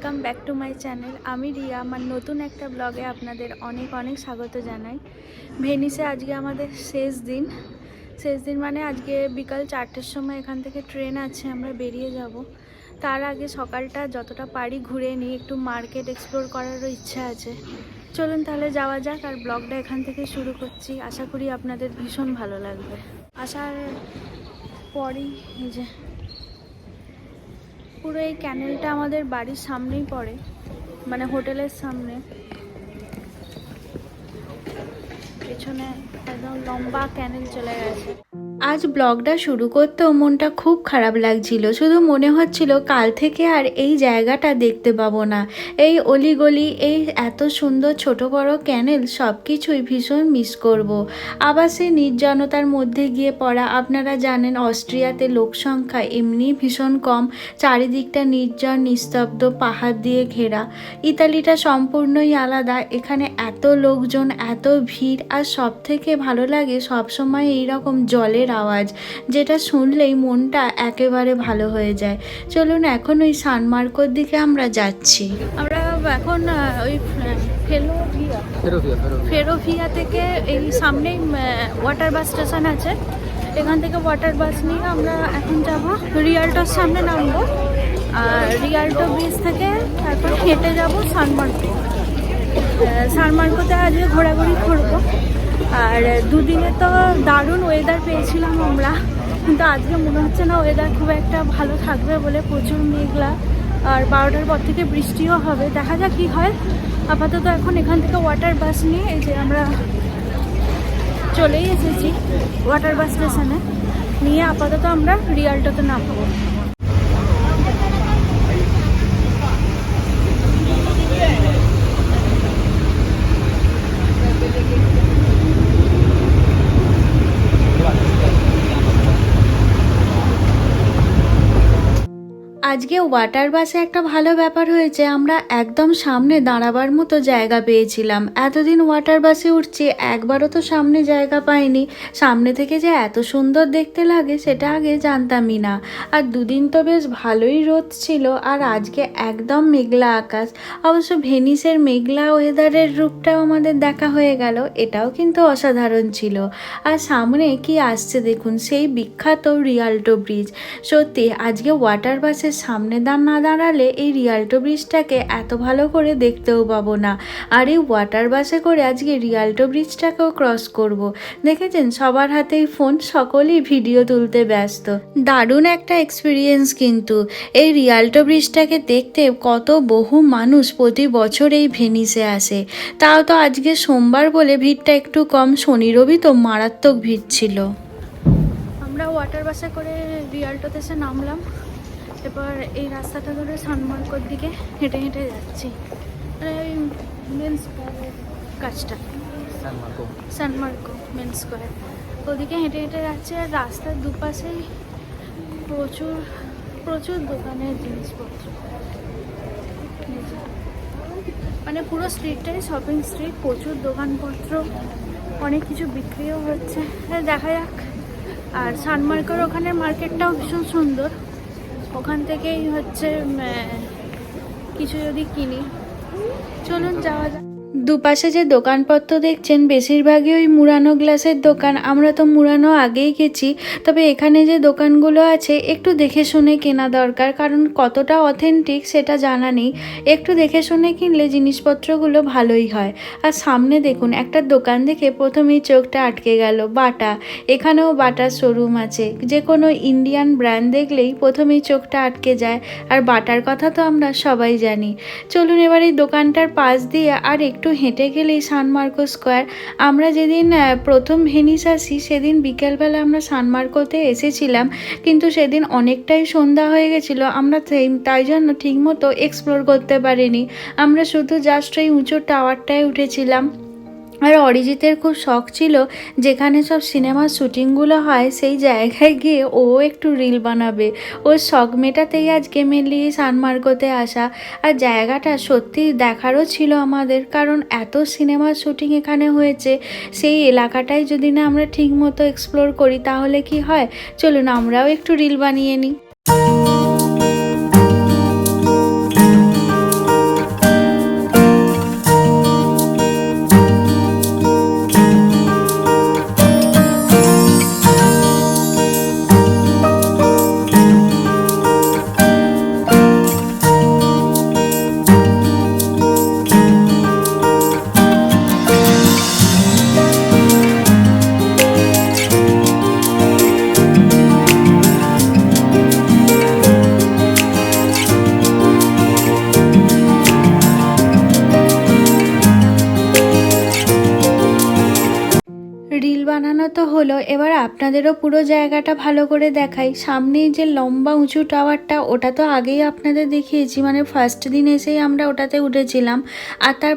Welcome back to my channel. আমি রিয়া। আমার নতুন একটা ব্লগে আপনাদের অনেক অনেক স্বাগত জানাই। ভেনিসে আজকে আমাদের শেষ দিন মানে আজকে বিকাল 4টের সময় এখান থেকে ট্রেন আছে, আমরা বেরিয়ে যাব। তার আগে সকালটা যতটা পারি ঘুরে নিই, একটু মার্কেট এক্সপ্লোর করারও ইচ্ছা আছে। চলুন তাহলে যাওয়া যাক, আর ব্লগটা এখান থেকে শুরু করছি। আশা করি আপনাদের ভীষণ ভালো লাগবে। আসার পরই এই যে পুরো এই ক্যানেলটা আমাদের বাড়ির সামনেই পড়ে, মানে হোটেলের সামনে। পেছনে একদম লম্বা ক্যানেল চলে গেছে। আজ ব্লগটা শুরু করতেও মনটা খুব খারাপ লাগছিল, শুধু মনে হচ্ছিল কাল থেকে আর এই জায়গাটা দেখতে পাবো না। এই অলিগলি, এই এত সুন্দর ছোট বড় ক্যানেল, সব কিছুই ভীষণ মিস করব। আবার সেই নির্জনতার মধ্যে গিয়ে পড়া। আপনারা জানেন অস্ট্রিয়াতে লোক সংখ্যা এমনি ভীষণ কম, চারিদিকটা নির্জন নিস্তব্ধ, পাহাড় দিয়ে ঘেরা। ইতালিটা সম্পূর্ণই আলাদা। এখানে এত লোকজন, এত ভিড়, আর সব থেকে ভালো লাগে সবসময় এইরকম জলের আওয়াজ, যেটা শুনলেই মনটা একেবারে ভালো হয়ে যায়। চলুন এখন ওই সান মার্কোর দিকে আমরা যাচ্ছি। আমরা এখন ওই ফেরোভিয়া থেকে এই সামনেই ওয়াটার বাস স্টেশন আছে, এখান থেকে ওয়াটার বাস নিয়ে আমরা এখন যাব রিয়াল্টোর সামনে নামবো। আর রিয়াল্টো ব্রিজ থেকে তারপর হেঁটে যাব সান মার্কোতে আজকে ঘোরাঘুরি করবো। আর দুদিনে তো দারুণ ওয়েদার পেয়েছিলাম আমরা, কিন্তু আজকে মনে হচ্ছে না ওয়েদার খুব একটা ভালো থাকবে বলে। প্রচুর মেঘলা, আর 12টার পর থেকে বৃষ্টিও হবে, দেখা যাক কী হয়। আপাতত এখন এখান থেকে ওয়াটার বাস নিয়ে এই যে আমরা চলেই এসেছি ওয়াটার বাস স্টেশনে, নিয়ে আপাতত আমরা রিয়াল্টোতে নামবো। আজকে ওয়াটার বাসে একটা ভালো ব্যাপার হয়েছে, আমরা একদম সামনে দাঁড়াবার মতো জায়গা পেয়েছিলাম। এতদিন ওয়াটার বাসে উঠছি, একবারও তো সামনে জায়গা পাইনি। সামনে থেকে যে এত সুন্দর দেখতে লাগে সেটা আগে জানতামই না। আর দুদিন তো বেশ ভালোই রোদ ছিল, আর আজকে একদম মেঘলা আকাশ। অবশ্য ভেনিসের মেঘলা ওয়েদারের রূপটাও আমাদের দেখা হয়ে গেল, এটাও কিন্তু অসাধারণ ছিল। আর সামনে কি আসছে দেখুন, সেই বিখ্যাত রিয়াল্টো ব্রিজ। সত্যি আজকে ওয়াটার বাসের সামনে না দাঁড়ালে এই রিয়াল্টো ব্রিজটাকে এত ভালো করে দেখতেও পাবো না। আর এই ওয়াটার বাসে করে আজকে রিয়াল্টো ব্রিজটাকেও ক্রস করব। দেখেছেন সবার হাতেই ফোন, সকলেই ভিডিও তুলতে ব্যস্ত। দারুণ একটা এক্সপিরিয়েন্স কিন্তু। এই রিয়াল্টো ব্রিজটাকে দেখতে কত বহু মানুষ প্রতি বছর এই ভেনিসে আসে। তাও তো আজকে সোমবার বলে ভিড়টা একটু কম, শনি রবি তো মারাত্মক ভিড় ছিল। আমরা ওয়াটার বাসে করে রিয়াল্টোতে এসে নামলাম। এবার এই রাস্তাটা ধরে সান মার্কোর দিকে হেঁটে হেঁটে যাচ্ছি। ওই মেন স্কোয়ারের কাজটা, সান মার্কো মেন স্কোয়ার, ওদিকে হেঁটে হেঁটে যাচ্ছি। আর রাস্তার দুপাশেই প্রচুর প্রচুর দোকানের জিনিসপত্র, মানে পুরো স্ট্রিটটাই শপিং স্ট্রিট, প্রচুর দোকানপত্র, অনেক কিছু বিক্রিও হচ্ছে। দেখা যাক। আর সান মার্কোর ওখানে মার্কেটটাও ভীষণ সুন্দর, ওখান থেকেই হচ্ছে কিছু যদি কিনি। চলুন যাওয়া যাক। দুপাশে যে দোকানপত্র দেখছেন বেশিরভাগই ওই মুড়ানো গ্লাসের দোকান। আমরা তো মুড়ানো আগেই গেছি, তবে এখানে যে দোকানগুলো আছে একটু দেখে শুনে কেনা দরকার, কারণ কতটা অথেন্টিক সেটা জানা নেই। একটু দেখে শুনে কিনলে জিনিসপত্রগুলো ভালোই হয়। আর সামনে দেখুন একটা দোকান দেখে প্রথমেই চোখটা আটকে গেল, বাটা। এখানেও বাটার শোরুম আছে। যে কোনো ইন্ডিয়ান ব্র্যান্ড দেখলেই প্রথমেই চোখটা আটকে যায়, আর বাটার কথা তো আমরা সবাই জানি। চলুন এবার এই দোকানটার পাশ দিয়ে আর একটু হেঁটে গেলেই সান মার্কো স্কোয়ার। আমরা যেদিন প্রথম ভেনিস আসি সেদিন বিকেলবেলা আমরা সান মার্কোতে এসেছিলাম, কিন্তু সেদিন অনেকটাই সন্ধ্যা হয়ে গেছিলো, আমরা তাই জন্য ঠিকমতো এক্সপ্লোর করতে পারিনি। আমরা শুধু জাস্ট এই উঁচু টাওয়ারটায় উঠেছিলাম। আর অরিজিতের খুব শখ ছিল যেখানে সব সিনেমার শ্যুটিংগুলো হয় সেই জায়গায় গিয়ে ও একটু রিল বানাবে। ওর শখ মেটাতেই আজকে মেনলি সান মার্কোতে আসা। আর জায়গাটা সত্যি দেখারও ছিল আমাদের, কারণ এত সিনেমার শ্যুটিং এখানে হয়েছে। সেই এলাকাটাই যদি না আমরা ঠিকমতো এক্সপ্লোর করি তাহলে কি হয়। চলুন আমরাও একটু রিল বানিয়ে নিই। তো হলো, এবার আপনাদেরও পুরো জায়গাটা ভালো করে দেখাই। সামনেই যে লম্বা উঁচু টাওয়ারটা, ওটা তো আগেই আপনাদের দেখিয়েছি, মানে ফার্স্ট দিন এসেই আমরা ওটাতে উঠেছিলাম। আর তার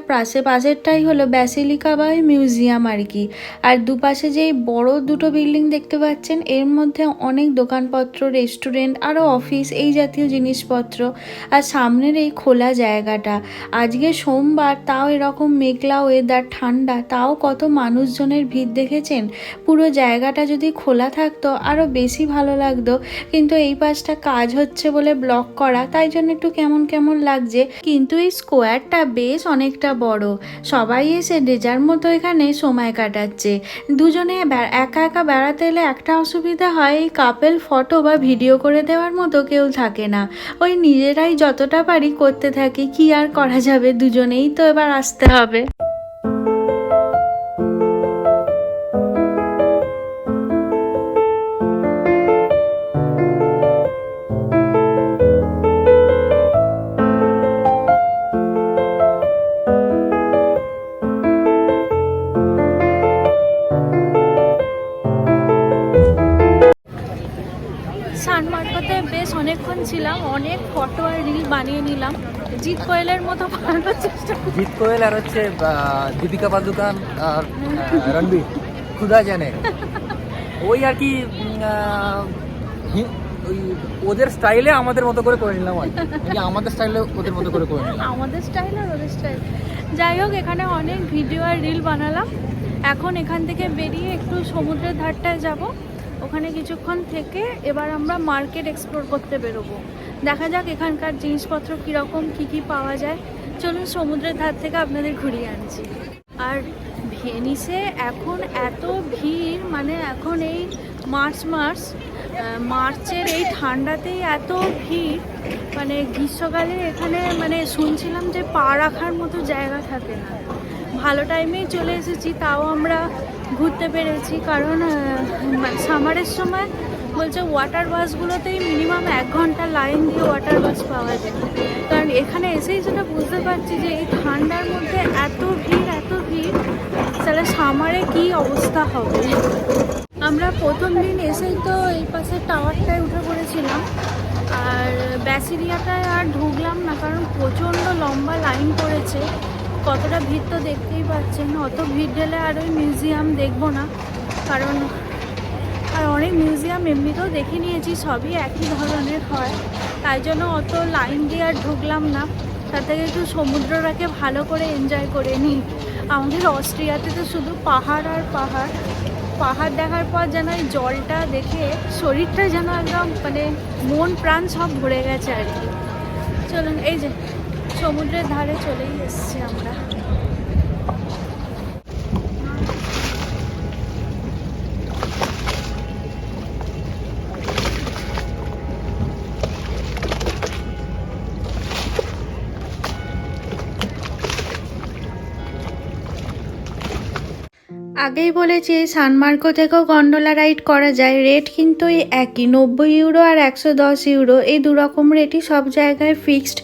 পাশেরটাই হলো ব্যাসিলিকা বা মিউজিয়াম আর কি। আর দুপাশে যেই বড় দুটো বিল্ডিং দেখতে পাচ্ছেন, এর মধ্যে অনেক দোকানপত্র, রেস্টুরেন্ট, আরও অফিস, এই জাতীয় জিনিসপত্র। আর সামনের এই খোলা জায়গাটা, আজকে সোমবার, তাও এরকম মেঘলা ওয়েদার, ঠান্ডা, তাও কত মানুষজনের ভিড় দেখেছেন। পুরো জায়গাটা যদি খোলা থাকতো আরও বেশি ভালো লাগতো, কিন্তু এই পাশটা কাজ হচ্ছে বলে ব্লক করা, তাই জন্য একটু কেমন কেমন লাগছে। কিন্তু এই স্কোয়ারটা বেশ অনেকটা বড়, সবাই এসে যে যার মতো এখানে সময় কাটাচ্ছে। দুজনে একা একা বেড়াতে এলে একটা অসুবিধা হয়, এই কাপেল ফটো বা ভিডিও করে দেওয়ার মতো কেউ থাকে না। ওই নিজেরাই যতটা পারি করতে থাকি, কি আর করা যাবে, দুজনেই তো এবার আসতে হবে। সানমার্কোতে বেশ অনেকক্ষণ ছিলাম, অনেক ফটো আর রিল বানিয়ে নিলাম। জিৎ কোয়েলের মতো বানানোর চেষ্টা করি। জিৎ কোয়েল আর হচ্ছে দীপিকা পাদুকান আর রণবীর, খুদা জানে ওই আর কি ওই ওদের স্টাইলে আমাদের মতো করে নিলাম আর কি, আমাদের স্টাইলে ওদের মতো করে নিলাম, আমাদের স্টাইল আর ওদের স্টাইল। যাই হোক, এখানে অনেক ভিডিও আর রিল বানালাম। এখন এখান থেকে বেরিয়ে একটু সমুদ্রের ধারটায় যাব, ওখানে কিছুক্ষণ থেকে এবার আমরা মার্কেট এক্সপ্লোর করতে বেরোবো। দেখা যাক এখানকার জিনিসপত্র কীরকম, কী কী পাওয়া যায়। চলুন সমুদ্রের ধার থেকে আপনাদের ঘুরিয়ে আনছি। আর ভেনিসে এখন এত ভিড়, মানে এখন এই মার্চের এই ঠান্ডাতেই এত ভিড়, মানে গ্রীষ্মকালে এখানে মানে শুনছিলাম যে পা রাখার মতো জায়গা থাকে না। ভালো টাইমেই চলে এসেছি, তাও আমরা ঘুরতে পেরেছি, কারণ সামারের সময় বলছে ওয়াটার বাসগুলোতেই মিনিমাম 1 ঘন্টা লাইন দিয়ে ওয়াটার বাস পাওয়া যায়। কারণ এখানে এসেই যেটা বুঝতে পারছি যে এই ঠান্ডার মধ্যে এত ভিড়, তাহলে সামারে কি অবস্থা হবে। আমরা প্রথম দিন এসেই তো এই পাশে টাওয়ারটায় উঠে পড়েছিলাম, আর ব্যাসিলিকাটায় আর ঢুকলাম না, কারণ প্রচণ্ড লম্বা লাইন পড়েছে। কতটা ভিড় তো দেখতেই পাচ্ছেন। অত ভিড় ঢেলে আর ওই মিউজিয়াম দেখবো না, কারণ আর অনেক মিউজিয়াম এমনিতেও দেখে নিয়েছি, সবই একই ধরনের হয়, তাই জন্য অত লাইন দিয়ে আর ঢুকলাম না। তার থেকে একটু সমুদ্রটাকে ভালো করে এনজয় করে নিই। আমাদের অস্ট্রিয়াতে তো শুধু পাহাড় আর পাহাড়, পাহাড় দেখার পর যেন এই জলটা দেখে শরীরটা যেন একদম মানে মন প্রাণ সব ভরে গেছে আর কি। চলুন, এই যে সমুদ্রের ধারে চলেই এসছি আমরা। আগেই বলেছি সানমার্কো থেকেও গন্ডোলা রাইড করা যায়, রেট কিন্তু এই একই, 90 ইউরো আর 110 ইউরো, এই দুরকম রেটই সব জায়গায় ফিক্সড।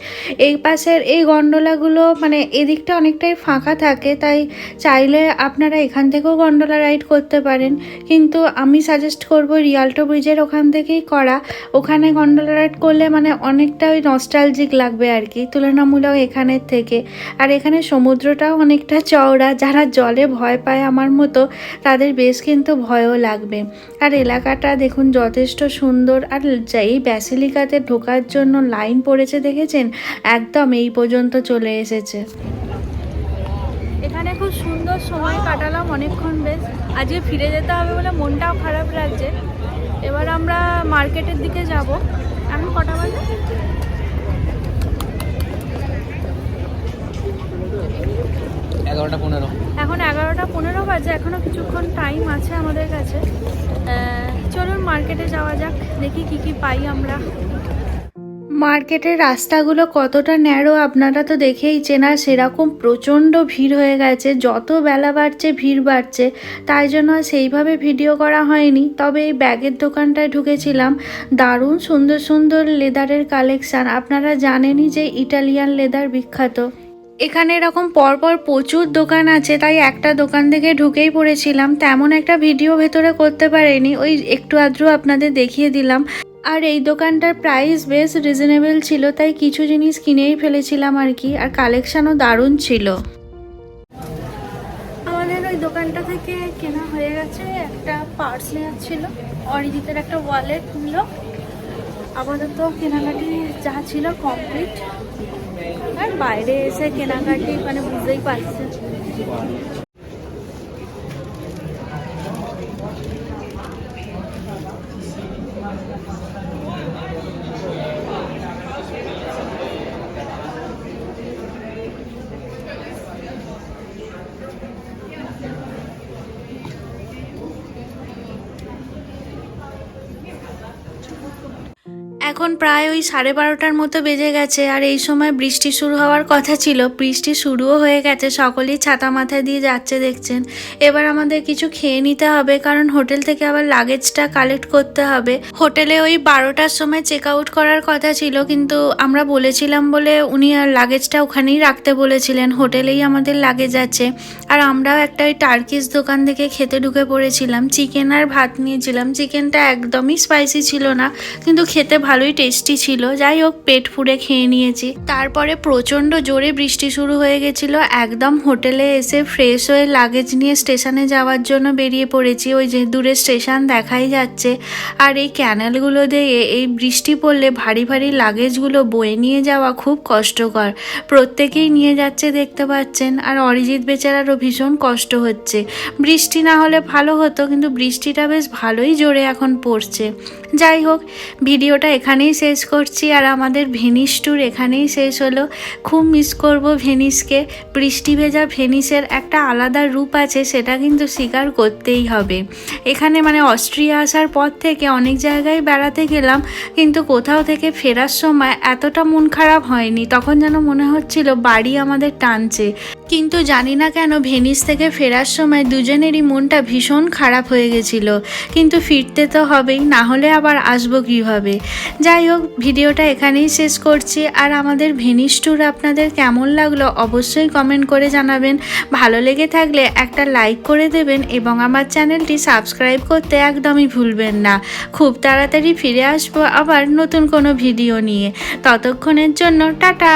এই পাশের এই গন্ডোলাগুলো মানে এদিকটা অনেকটাই ফাঁকা থাকে, তাই চাইলে আপনারা এখান থেকেও গন্ডোলা রাইড করতে পারেন, কিন্তু আমি সাজেস্ট করব রিয়াল্টো ব্রিজের ওখান থেকেই করা। ওখানে গন্ডোলা রাইড করলে মানে অনেকটা ওই নস্টালজিক লাগবে আর কি, তুলনামূলক এখানের থেকে। আর এখানে সমুদ্রটাও অনেকটা চওড়া, যারা জলে ভয় পায় আমার মতো, তাদের বেশ কিন্তু ভয়ও লাগবে। আর এলাকাটা দেখুন যথেষ্ট সুন্দর। আর এই ব্যাসিলিকাতে ঢোকার জন্য লাইন পড়েছে দেখেছেন, একদম এই পর্যন্ত চলে এসেছে। এখানে খুব সুন্দর সময় কাটালাম অনেকক্ষণ বেশ। আজকে ফিরে যেতে হবে বলে মনটাও খারাপ লাগছে। এবার আমরা মার্কেটের দিকে যাব। এখন কটা বাজে? এখন 11:15 বাজে, এখনো কিছুক্ষণ টাইম আছে আমাদের কাছে। চলুন মার্কেটে যাওয়া যাক, দেখি কি কি পাই আমরা। মার্কেটের রাস্তাগুলো কতটা ন্যারো আপনারা তো দেখেইছেন, আর সেরকম প্রচণ্ড ভিড় হয়ে গেছে, যত বেলা বাড়ছে ভিড় বাড়ছে, তাই জন্য সেইভাবে ভিডিও করা হয়নি। তবে এই ব্যাগের দোকানটায় ঢুকেছিলাম, দারুণ সুন্দর সুন্দর লেদারের কালেকশান। আপনারা জানেনই যে ইটালিয়ান লেদার বিখ্যাত। এখানে এরকম পরপর প্রচুর দোকান আছে, তাই একটা দোকান থেকে ঢুকেই পড়েছিলাম। তেমন একটা ভিডিও ভেতরে করতে পারিনি, ওই একটু আধটু আপনাদের দেখিয়ে দিলাম। আর এই দোকানটার প্রাইস বেশ রিজনেবল ছিল, তাই কিছু জিনিস কিনেই ফেলেছিলাম আর কি। আর কালেকশনও দারুণ ছিল। আমাদের ওই দোকানটা থেকে কেনা হয়ে গেছে, একটা পার্স নেওয়ার ছিল, অরিজিতের একটা ওয়ালেট নিল। আপাতত কেনাকাটি যা ছিল কমপ্লিট। আর বাইরে এসে কেনাকাটি মানে বুঝতেই পারছেন। এখন প্রায় ওই 12:30টার মতো বেজে গেছে, আর এই সময় বৃষ্টি শুরু হওয়ার কথা ছিল। বৃষ্টি শুরুও হয়ে গেছে, সকলেই ছাতা মাথায় দিয়ে যাচ্ছে দেখছেন। এবার আমাদের কিছু খেয়ে নিতে হবে, কারণ হোটেল থেকে আবার লাগেজটা কালেক্ট করতে হবে। হোটেলে ওই 12টার সময় চেক আউট করার কথা ছিল, কিন্তু আমরা বলেছিলাম বলে উনি আর লাগেজটা ওখানেই রাখতে বলেছিলেন। হোটেলেই আমাদের লাগেজ আছে। আর আমরাও একটা ওই টার্কিশ দোকান থেকে খেতে ঢুকে পড়েছিলাম। চিকেন আর ভাত নিয়েছিলাম। চিকেনটা একদমই স্পাইসি ছিল না, কিন্তু খেতে ভালোই টেস্টি ছিল। যাই হোক, পেট পুড়ে খেয়ে নিয়েছি। তারপরে প্রচণ্ড জোরে বৃষ্টি শুরু হয়ে গেছিল। একদম হোটেলে এসে ফ্রেশ হয়ে লাগেজ নিয়ে স্টেশনে যাওয়ার জন্য বেরিয়ে পড়েছি। ওই যে দূরে স্টেশন দেখাই যাচ্ছে। আর এই ক্যানেলগুলো দিয়ে এই বৃষ্টি পড়লে ভারী ভারী লাগেজগুলো বয়ে নিয়ে যাওয়া খুব কষ্টকর। প্রত্যেকেই নিয়ে যাচ্ছে দেখতে পাচ্ছেন। আর অরিজিৎ বেচারারও ভীষণ কষ্ট হচ্ছে। বৃষ্টি না হলে ভালো হতো, কিন্তু বৃষ্টিটা বেশ ভালোই জোরে এখন পড়ছে। যাই হোক, ভিডিওটা এখানেই শেষ করছি। আর আমাদের ভেনিস ট্যুর এখানেই শেষ হলো। খুব মিস করব ভেনিসকে। বৃষ্টি ভেজা ভেনিসের একটা আলাদা রূপ আছে, সেটা কিন্তু স্বীকার করতেই হবে। এখানে মানে অস্ট্রিয়া আসার পর থেকে অনেক জায়গায় বেড়াতে গেলাম, কিন্তু কোথাও থেকে ফেরার সময় এতটা মন খারাপ হয়নি। তখন যেন মনে হচ্ছিল বাড়ি আমাদের টানছে। কিন্তু জানি না কেন ভেনিস থেকে ফেরার সময় দুজনেরই মনটা ভীষণ খারাপ হয়ে গেছিল। কিন্তু ফিরতে তো হবেই, না হলে আবার আসবো কীভাবে। যাই হোক, ভিডিওটা এখানেই শেষ করছি। আর আমাদের ভেনিস ট্যুর আপনাদের কেমন লাগলো অবশ্যই কমেন্ট করে জানাবেন। ভালো লেগে থাকলে একটা লাইক করে দেবেন এবং আমার চ্যানেলটি সাবস্ক্রাইব করতে একদমই ভুলবেন না। খুব তাড়াতাড়ি ফিরে আসবো আবার নতুন কোনো ভিডিও নিয়ে। ততক্ষণের জন্য টাটা।